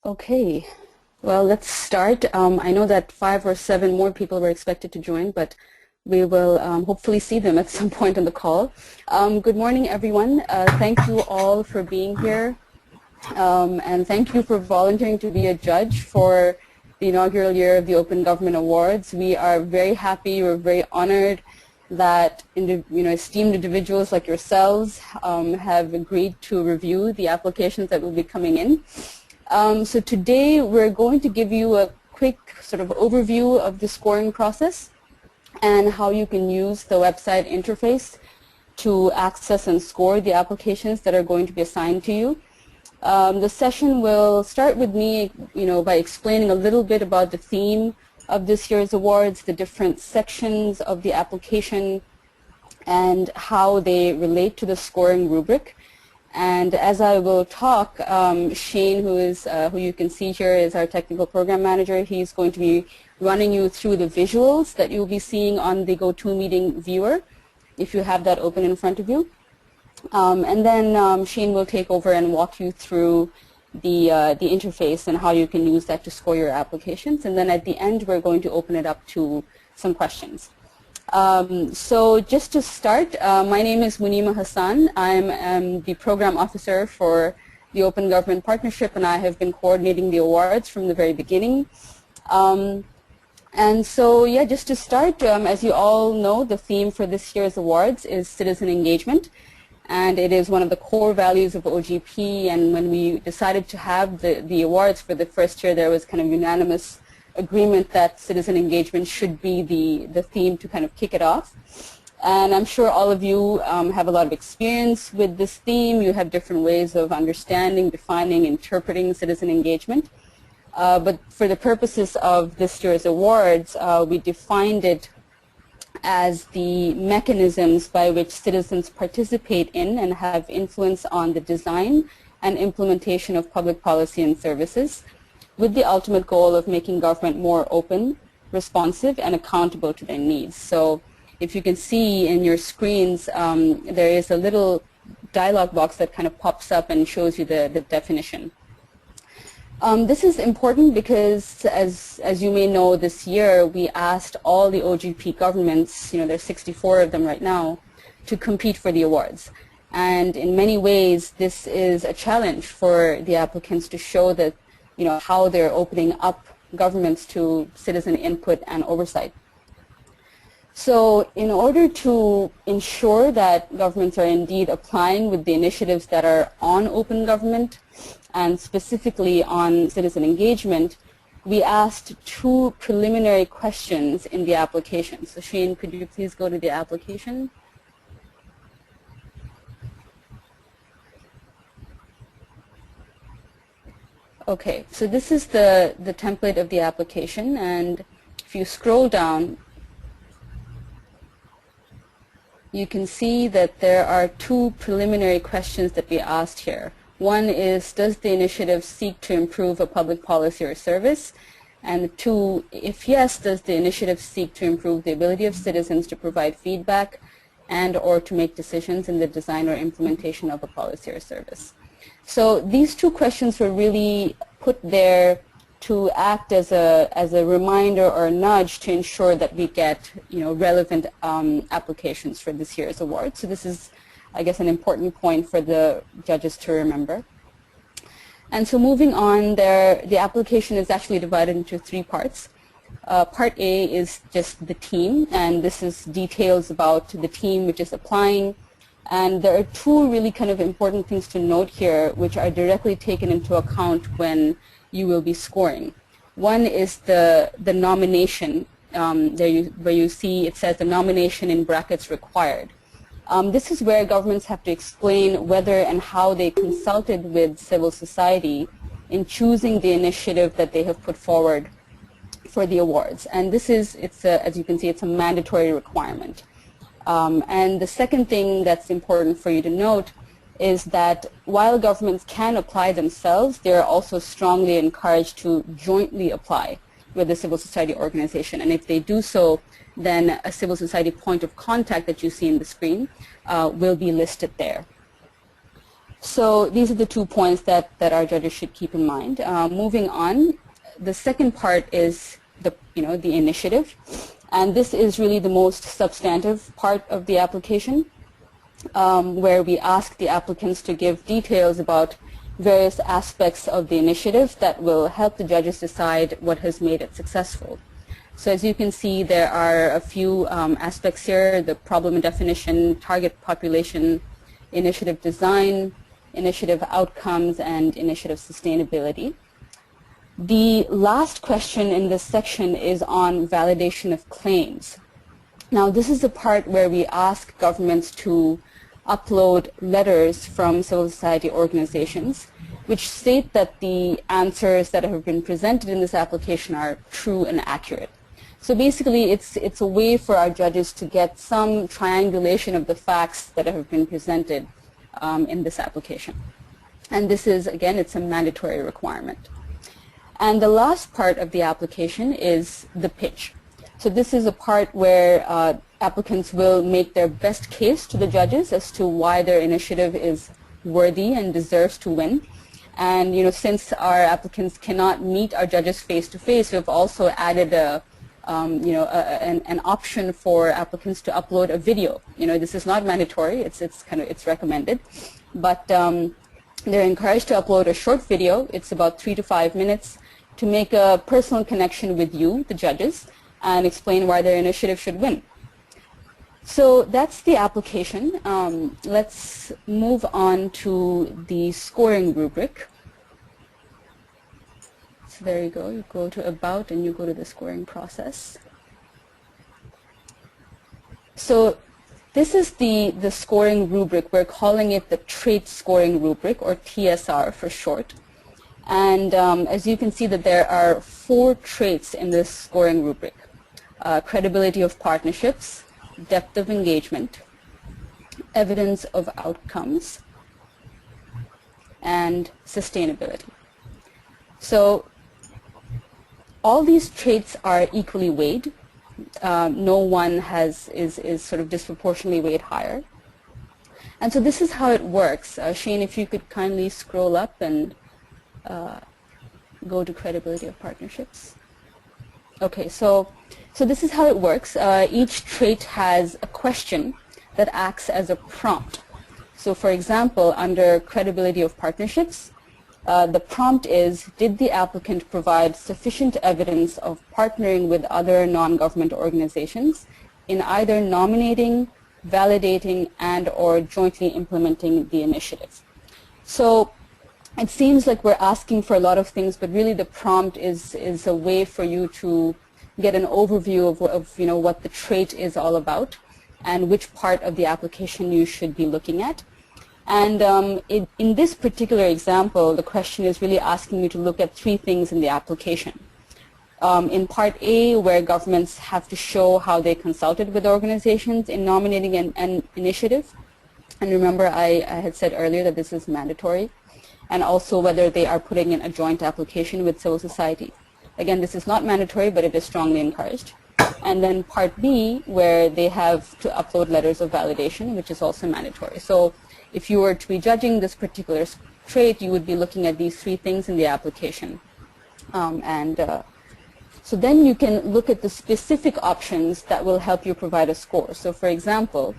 Okay, well, let's start. I know that 5 or 7 more people were expected to join, but we will hopefully see them at some point on the call. Good morning, everyone. Thank you all for being here, and thank you for volunteering to be a judge for the inaugural year of the Open Government Awards. We are very happy, we're very honored that esteemed individuals like yourselves have agreed to review the applications that will be coming in. So today we're going to give you a quick sort of overview of the scoring process and how you can use the website interface to access and score the applications that are going to be assigned to you. The session will start with me, by explaining a little bit about the theme of this year's awards, the different sections of the application, and how they relate to the scoring rubric. And as I will talk, Shane, who you can see here, is our technical program manager. He's going to be running you through the visuals that you'll be seeing on the GoToMeeting viewer, if you have that open in front of you. And then Shane will take over and walk you through the interface and how you can use that to score your applications. And then at the end, we're going to open it up to some questions. So just to start, my name is Munima Hassan. I'm the program officer for the Open Government Partnership, and I have been coordinating the awards from the very beginning. And so, yeah, just to start, as you all know, the theme for this year's awards is citizen engagement, and it is one of the core values of OGP. And when we decided to have the awards for the first year, there was kind of unanimous agreement that citizen engagement should be the theme to kind of kick it off. And I'm sure all of you have a lot of experience with this theme. You have different ways of understanding, defining, interpreting citizen engagement. But for the purposes of this year's awards, we defined it as the mechanisms by which citizens participate in and have influence on the design and implementation of public policy and services, with the ultimate goal of making government more open, responsive, and accountable to their needs. So if you can see in your screens, there is a little dialog box that kind of pops up and shows you the definition. This is important because, as you may know, this year we asked all the OGP governments, there's 64 of them right now, to compete for the awards. And in many ways, this is a challenge for the applicants to show that how they're opening up governments to citizen input and oversight. So in order to ensure that governments are indeed applying with the initiatives that are on open government and specifically on citizen engagement, we asked 2 preliminary questions in the application. So Shane, could you please go to the application? Okay, so this is the template of the application, and if you scroll down, you can see that there are 2 preliminary questions that we asked here. One is, does the initiative seek to improve a public policy or service? And 2, if yes, does the initiative seek to improve the ability of citizens to provide feedback and or to make decisions in the design or implementation of a policy or service? So these 2 questions were really put there to act as a reminder or a nudge to ensure that we get relevant applications for this year's award. So this is, I guess, an important point for the judges to remember. And so moving on, the application is actually divided into 3 parts. Part A is just the team, and this is details about the team which is applying. And there are 2 really kind of important things to note here, which are directly taken into account when you will be scoring. One is the nomination, where you see it says the nomination in brackets required. This is where governments have to explain whether and how they consulted with civil society in choosing the initiative that they have put forward for the awards. And this is, as you can see, it's a mandatory requirement. And the second thing that's important for you to note is that while governments can apply themselves, they are also strongly encouraged to jointly apply with the civil society organization. And if they do so, then a civil society point of contact that you see in the screen will be listed there. So these are the 2 points that our judges should keep in mind. Moving on, the second part is the initiative, and this is really the most substantive part of the application, where we ask the applicants to give details about various aspects of the initiative that will help the judges decide what has made it successful. So as you can see, there are a few aspects here: the problem definition, target population, initiative design, initiative outcomes, and initiative sustainability. The last question in this section is on validation of claims. Now, this is the part where we ask governments to upload letters from civil society organizations which state that the answers that have been presented in this application are true and accurate. So basically, it's a way for our judges to get some triangulation of the facts that have been presented in this application. And this is, again, it's a mandatory requirement. And the last part of the application is the pitch. So this is a part where applicants will make their best case to the judges as to why their initiative is worthy and deserves to win. And since our applicants cannot meet our judges face to face, we've also added an option for applicants to upload a video. This is not mandatory; it's recommended, but they're encouraged to upload a short video. It's about 3 to 5 minutes to make a personal connection with you, the judges, and explain why their initiative should win. So that's the application. Let's move on to the scoring rubric. So there you go. You go to About and you go to the scoring process. So this is the scoring rubric. We're calling it the Trait Scoring Rubric, or TSR for short. And as you can see, that there are 4 traits in this scoring rubric: credibility of partnerships, depth of engagement, evidence of outcomes, and sustainability. So all these traits are equally weighed. No one is sort of disproportionately weighed higher. And so this is how it works. Shane, if you could kindly scroll up and go to credibility of partnerships. Okay, so this is how it works. Each trait has a question that acts as a prompt. So for example, under credibility of partnerships, the prompt is, did the applicant provide sufficient evidence of partnering with other non-government organizations in either nominating, validating, and or jointly implementing the initiative? So it seems like we're asking for a lot of things, but really the prompt is a way for you to get an overview of what the trait is all about and which part of the application you should be looking at. And in this particular example, the question is really asking you to look at 3 things in the application. In Part A, where governments have to show how they consulted with organizations in nominating an initiative. And remember, I had said earlier that this is mandatory. And also whether they are putting in a joint application with civil society. Again, this is not mandatory, but it is strongly encouraged. And then Part B, where they have to upload letters of validation, which is also mandatory. So if you were to be judging this particular trait, you would be looking at these 3 things in the application. So then you can look at the specific options that will help you provide a score. So for example,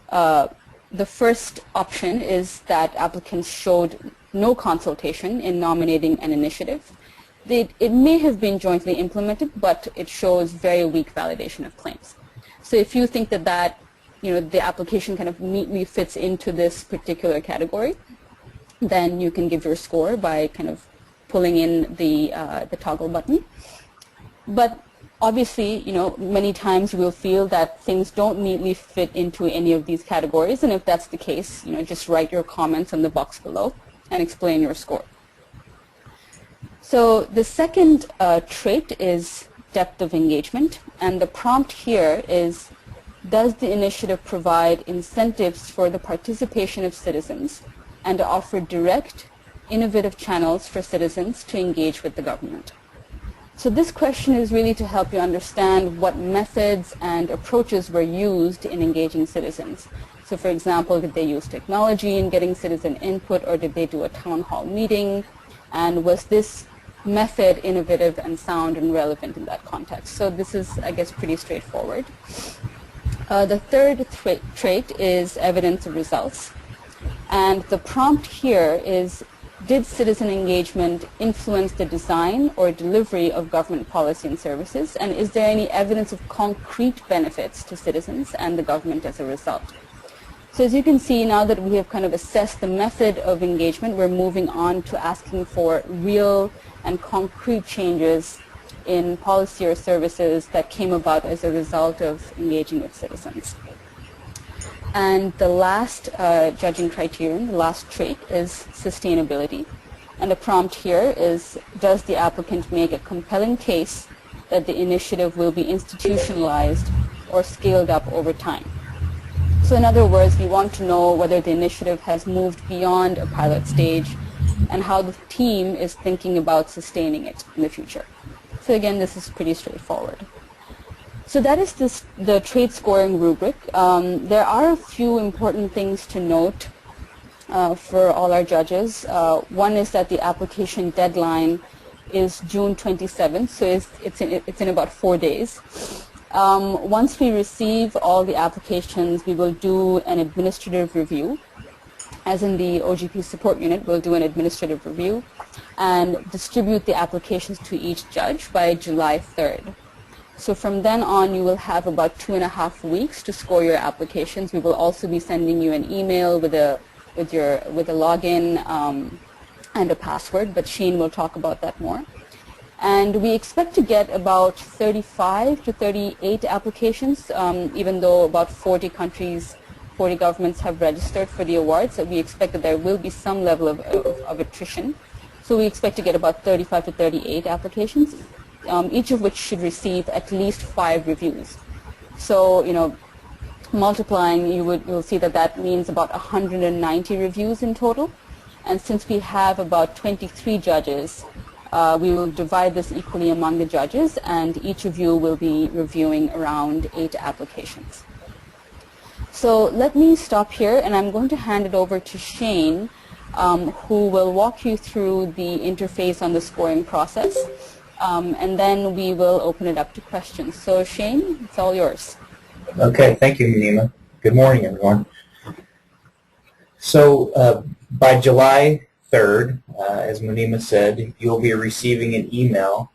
the first option is that applicants showed no consultation in nominating an initiative. It may have been jointly implemented, but it shows very weak validation of claims. So if you think that the application kind of neatly fits into this particular category, then you can give your score by kind of pulling in the toggle button. But obviously, many times you will feel that things don't neatly fit into any of these categories, and if that's the case, just write your comments in the box below and explain your score. So the second trait is depth of engagement, and the prompt here is, does the initiative provide incentives for the participation of citizens and to offer direct, innovative channels for citizens to engage with the government? So this question is really to help you understand what methods and approaches were used in engaging citizens. So for example, did they use technology in getting citizen input, or did they do a town hall meeting? And was this method innovative and sound and relevant in that context? So this is, I guess, pretty straightforward. The third trait is evidence of results. And the prompt here is, did citizen engagement influence the design or delivery of government policy and services? And is there any evidence of concrete benefits to citizens and the government as a result? So as you can see, now that we have kind of assessed the method of engagement, we're moving on to asking for real and concrete changes in policy or services that came about as a result of engaging with citizens. And the last judging criterion, the last trait, is sustainability. And the prompt here is, does the applicant make a compelling case that the initiative will be institutionalized or scaled up over time? So in other words, we want to know whether the initiative has moved beyond a pilot stage and how the team is thinking about sustaining it in the future. So again, this is pretty straightforward. So that is the trait scoring rubric. There are a few important things to note for all our judges. One is that the application deadline is June 27th, so it's in about 4 days. Once we receive all the applications, we will do an administrative review. As in the OGP support unit, we'll do an administrative review and distribute the applications to each judge by July 3rd. So from then on, you will have about 2.5 weeks to score your applications. We will also be sending you an email with a login and a password, but Shane will talk about that more. And we expect to get about 35 to 38 applications, even though about 40 countries, 40 governments have registered for the awards. So we expect that there will be some level of attrition. So we expect to get about 35 to 38 applications, each of which should receive at least 5 reviews. So, multiplying, you'll see that means about 190 reviews in total. And since we have about 23 judges, we will divide this equally among the judges, and each of you will be reviewing around 8 applications. So let me stop here, and I'm going to hand it over to Shane, who will walk you through the interface on the scoring process, and then we will open it up to questions. So Shane, it's all yours. Okay, thank you, Munima. Good morning, everyone. So by July 3rd, as Munima said, you'll be receiving an email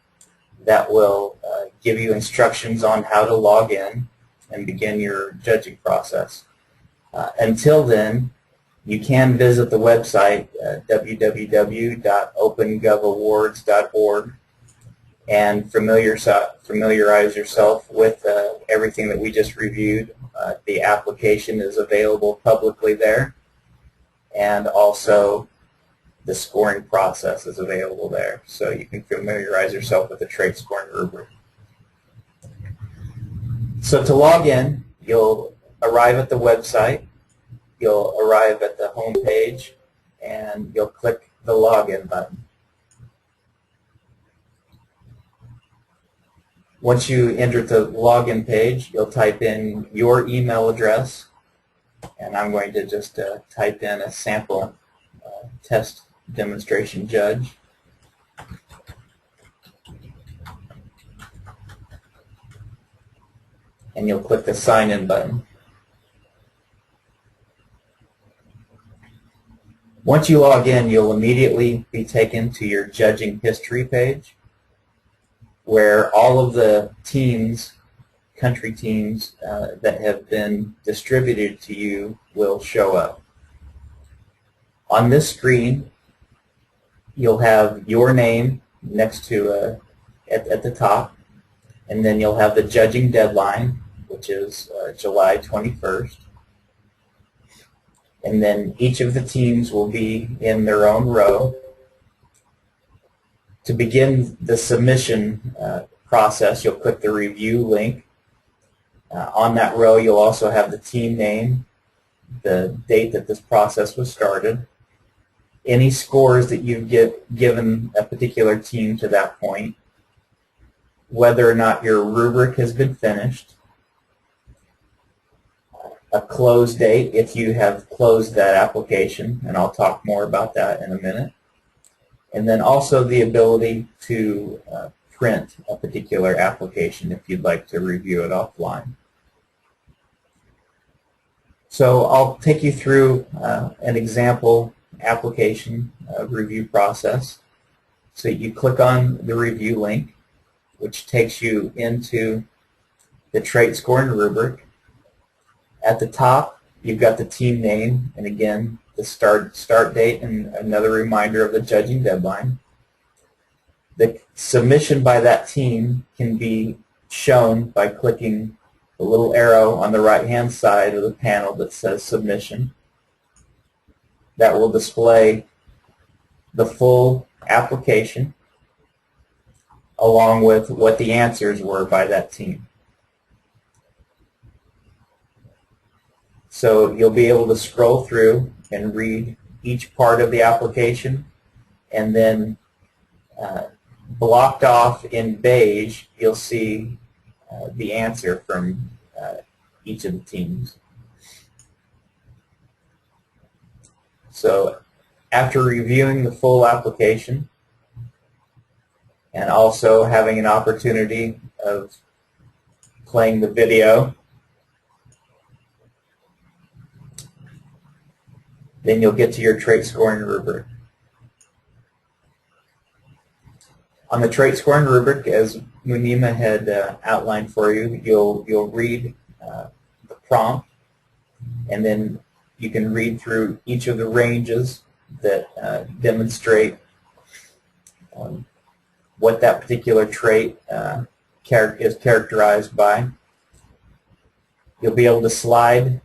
that will give you instructions on how to log in and begin your judging process. Until then, you can visit the website www.opengovawards.org and familiarize yourself with everything that we just reviewed. The application is available publicly there, and also the scoring process is available there, so you can familiarize yourself with the trait scoring rubric. So to log in, you'll arrive at the website, you'll arrive at the home page, and you'll click the login button. Once you enter the login page, you'll type in your email address, and I'm going to just type in a sample test demonstration judge. And you'll click the sign in button. Once you log in, you'll immediately be taken to your judging history page, where all of the teams, country teams that have been distributed to you will show up. On this screen, you'll have your name next to at the top, and then you'll have the judging deadline, which is July 21st. And then each of the teams will be in their own row. To begin the submission process, you'll click the review link. On that row, you'll also have the team name, the date that this process was started, any scores that you've given a particular team to that point, whether or not your rubric has been finished, a close date if you have closed that application, and I'll talk more about that in a minute. And then also the ability to print a particular application if you'd like to review it offline. So I'll take you through an example application review process. So you click on the review link, which takes you into the trait scoring rubric. At the top, you've got the team name, and again, the start date, and another reminder of the judging deadline. The submission by that team can be shown by clicking the little arrow on the right-hand side of the panel that says Submission. That will display the full application along with what the answers were by that team. So you'll be able to scroll through and read each part of the application, and then blocked off in beige, you'll see the answer from each of the teams. So after reviewing the full application and also having an opportunity of playing the video, then you'll get to your trait scoring rubric. On the trait scoring rubric, as Munima had outlined for you, you'll read the prompt, and then you can read through each of the ranges that demonstrate what that particular trait is characterized by. You'll be able to slide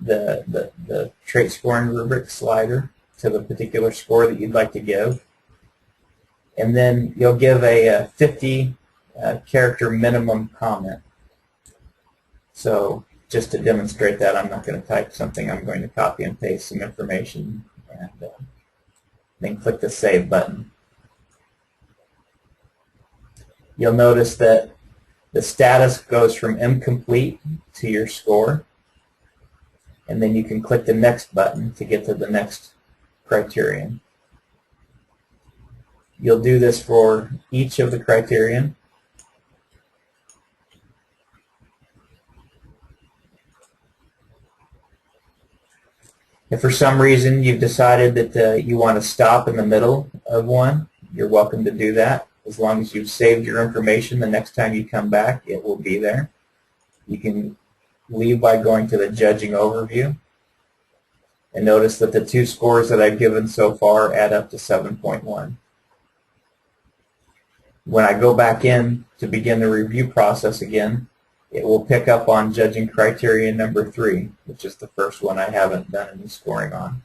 the trait scoring rubric slider to the particular score that you'd like to give. And then you'll give a 50 character minimum comment. So just to demonstrate that, I'm not going to type something. I'm going to copy and paste some information and then click the Save button. You'll notice that the status goes from incomplete to your score, and then you can click the Next button to get to the next criterion. You'll do this for each of the criterion. If for some reason you've decided that you want to stop in the middle of one, you're welcome to do that. As long as you've saved your information, the next time you come back, it will be there. You can leave by going to the judging overview. And notice that the two scores that I've given so far add up to 7.1. When I go back in to begin the review process again, it will pick up on judging criterion number 3, which is the first one I haven't done any scoring on.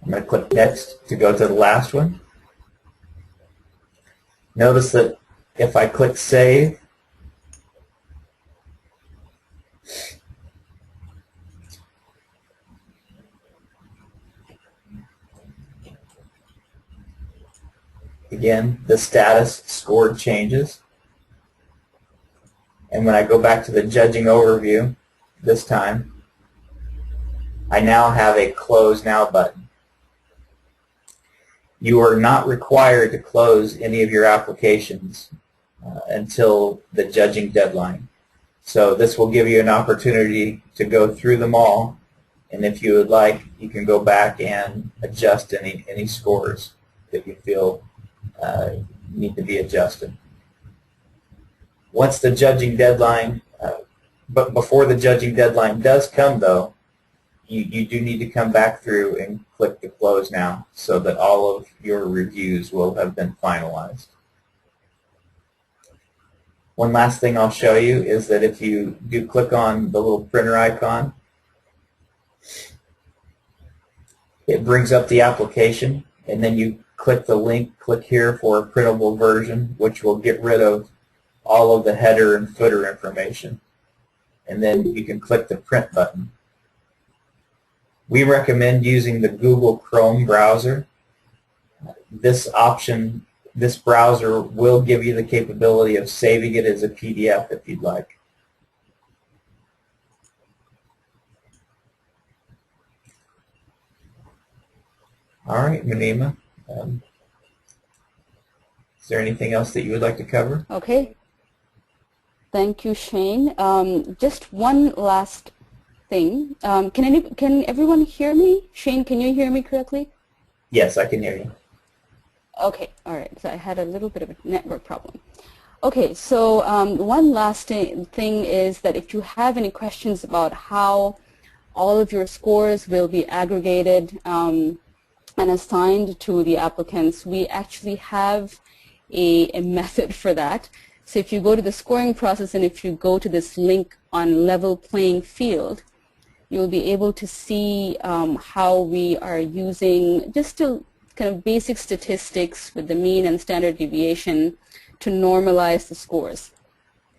I'm going to click Next to go to the last one. Notice that if I click Save, again, the status scored changes. And when I go back to the judging overview this time, I now have a Close Now button. You are not required to close any of your applications until the judging deadline. So this will give you an opportunity to go through them all, and if you would like, you can go back and adjust any scores that you feel need to be adjusted. Once the judging deadline, but before the judging deadline does come though, you do need to come back through and click the Close Now so that all of your reviews will have been finalized. One last thing I'll show you is that if you do click on the little printer icon, it brings up the application, and then you click the link, click here for a printable version, which will get rid of all of the header and footer information. and then you can click the print button. We recommend using the Google Chrome browser. This option, this browser will give you the capability of saving it as a PDF if you'd like. All right, Munima. Is there anything else that you would like to cover? Okay. Thank you, Shane. Just one last thing. Can everyone hear me? Shane, can you hear me correctly? Yes, I can hear you. Okay, all right. So I had a little bit of a network problem. Okay, so one last thing is that if you have any questions about how all of your scores will be aggregated and assigned to the applicants, we actually have a method for that. So if you go to the scoring process and if you go to this link on level playing field, you'll be able to see how we are using just to kind of basic statistics with the mean and standard deviation to normalize the scores.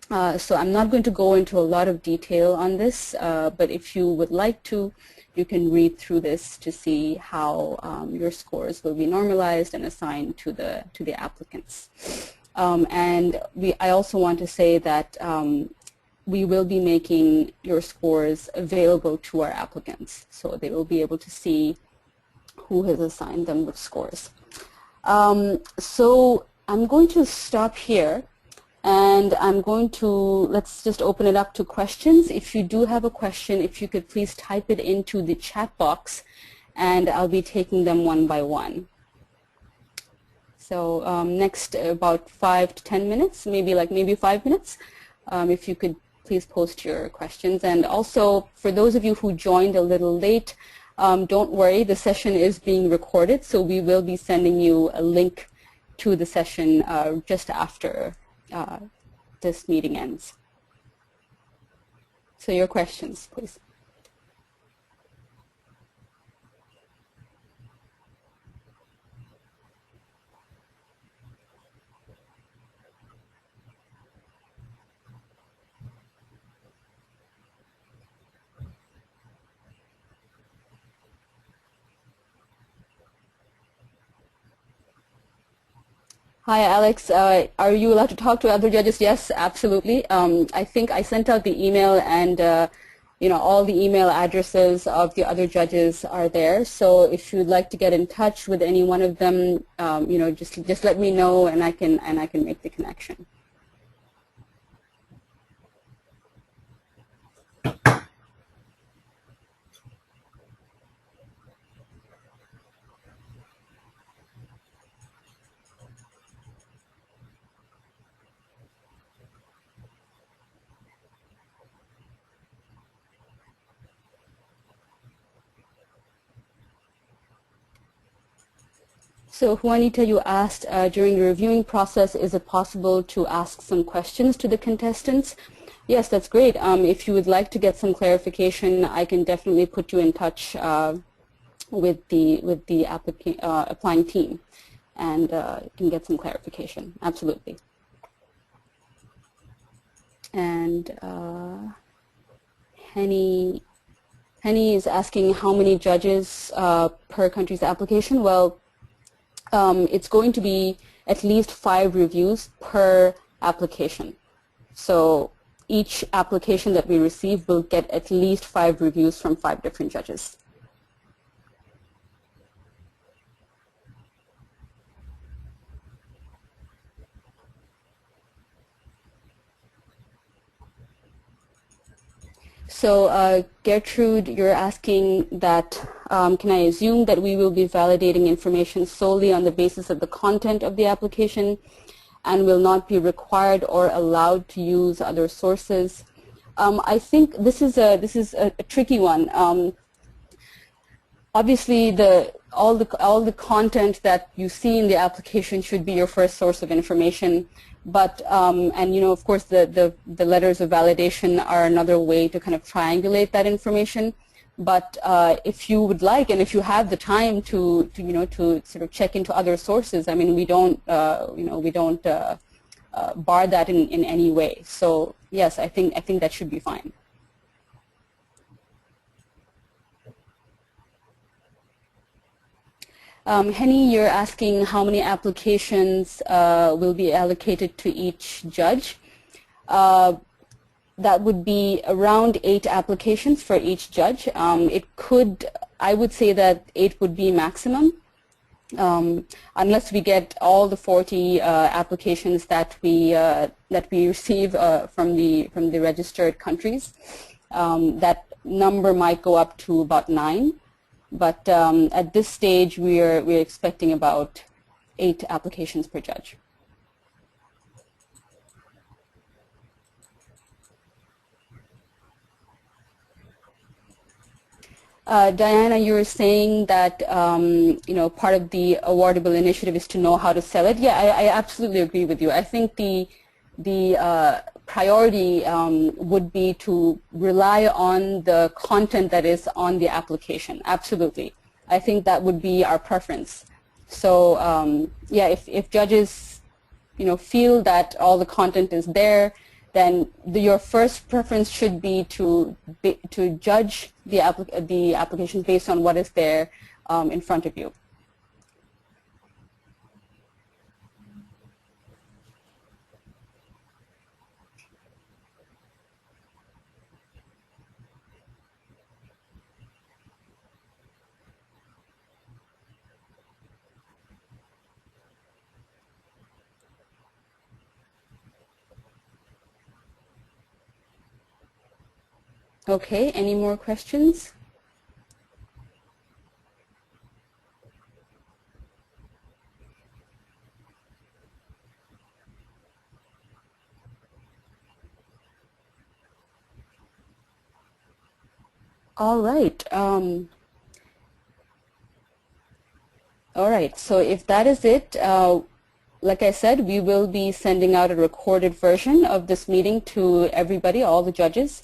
So I'm not going to go into a lot of detail on this, but if you would like to, you can read through this to see how your scores will be normalized and assigned to the applicants. I also want to say that we will be making your scores available to our applicants, so they will be able to see who has assigned them with scores. So I'm going to stop here, and I'm going to, let's just open it up to questions. If you do have a question, if you could please type it into the chat box, and I'll be taking them one by one. So next about 5 to 10 minutes, maybe 5 minutes, if you could please post your questions. And also, for those of you who joined a little late, don't worry, the session is being recorded, so we will be sending you a link to the session just after this meeting ends. So your questions, please. Hi, Alex. Are you allowed to talk to other judges? Yes, absolutely. I think I sent out the email, and all the email addresses of the other judges are there. So if you'd like to get in touch with any one of them, just let me know, and I can make the connection. So Juanita, you asked during the reviewing process, is it possible to ask some questions to the contestants? Yes, that's great. If you would like to get some clarification, I can definitely put you in touch with the applying team, and you can get some clarification. Absolutely. And Henny is asking how many judges per country's application. Well, it's going to be at least 5 reviews per application. So each application that we receive will get at least 5 reviews from 5 different judges. So Gertrude, you're asking that can I assume that we will be validating information solely on the basis of the content of the application and will not be required or allowed to use other sources? I think this is a tricky one. Obviously, all the content that you see in the application should be your first source of information. But of course, the letters of validation are another way to kind of triangulate that information. But if you would like, and if you have the time to sort of check into other sources, I mean, we don't bar that in any way. So yes, I think that should be fine. Henny, you're asking how many applications will be allocated to each judge. That would be around 8 applications for each judge. I would say that 8 would be maximum, unless we get all the 40 applications that we receive from the registered countries. That number might go up to about 9. But at this stage, we're expecting about 8 applications per judge. Diana, you were saying that part of the awardable initiative is to know how to sell it. Yeah, I absolutely agree with you. I think the priority would be to rely on the content that is on the application. Absolutely. I think that would be our preference. So yeah, if judges feel that all the content is there, then your first preference should be to judge the applications based on what is there in front of you. Okay, any more questions? All right. All right, so if that is it, like I said, we will be sending out a recorded version of this meeting to everybody, all the judges.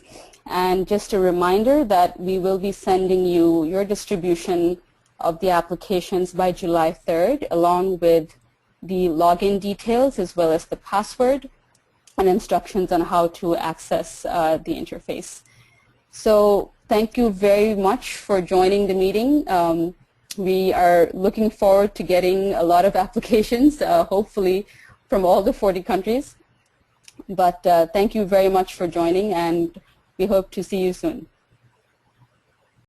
And just a reminder that we will be sending you your distribution of the applications by July 3rd, along with the login details as well as the password and instructions on how to access the interface. So thank you very much for joining the meeting. We are looking forward to getting a lot of applications, hopefully from all the 40 countries. But thank you very much for joining, and we hope to see you soon.